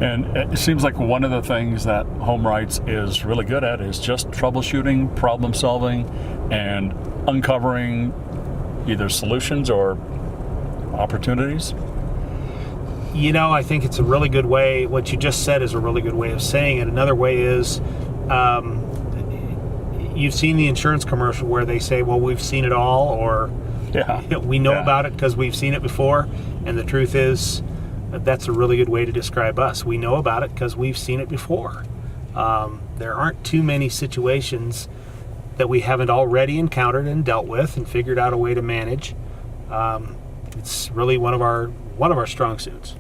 And it seems like one of the things that HomeWrights is really good at is just troubleshooting, problem solving, and uncovering either solutions or opportunities. You know, I think it's a really good way. What you just said is a really good way of saying it. Another way is, you've seen the insurance commercial where they say, well, we've seen it all, or we know about it because we've seen it before. And the truth is, that's a really good way to describe us. We know about it because we've seen it before. There aren't too many situations that we haven't already encountered and dealt with and figured out a way to manage. It's really one of our strong suits.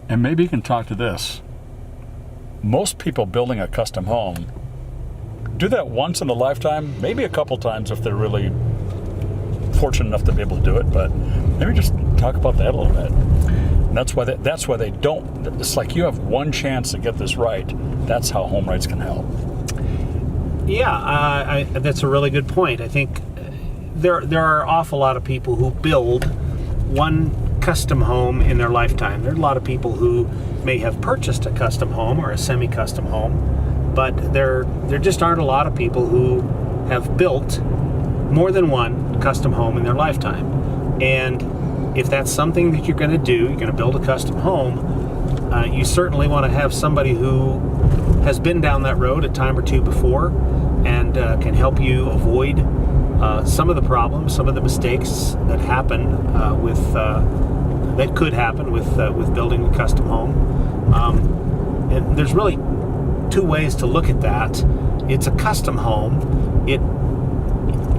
And maybe you can talk to this. Most people building a custom home do that once in a lifetime, maybe a couple times if they're really fortunate enough to be able to do it. But maybe just talk about that a little bit. And that's why they don't. It's like you have one chance to get this right. That's how HomeWrights can help. Yeah, that's a really good point. I think there are an awful lot of people who build one custom home in their lifetime. There are a lot of people who may have purchased a custom home or a semi-custom home, but there just aren't a lot of people who have built more than one custom home in their lifetime. And if that's something that you're going to do, you're going to build a custom home, you certainly want to have somebody who has been down that road a time or two before and can help you avoid some of the problems, some of the mistakes that happen that could happen with building a custom home. And there's really two ways to look at that. It's a custom home. It,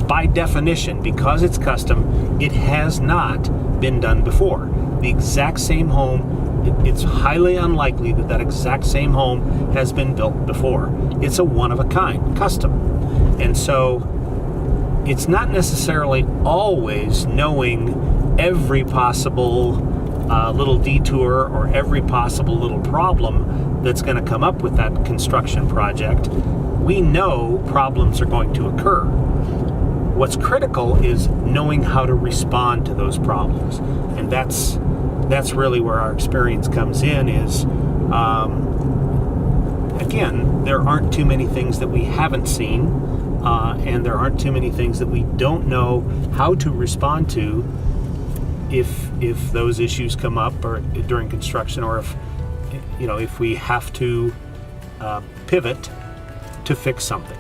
by definition, because it's custom, it has not been done before. The exact same home, it's highly unlikely that exact same home has been built before. It's a one-of-a-kind, custom. And so it's not necessarily always knowing every possible little detour or every possible little problem that's going to come up with that construction project. We know problems are going to occur. What's critical is knowing how to respond to those problems. And that's really where our experience comes in is, again, there aren't too many things that we haven't seen, and there aren't too many things that we don't know how to respond to if those issues come up or during construction, or if we have to pivot to fix something.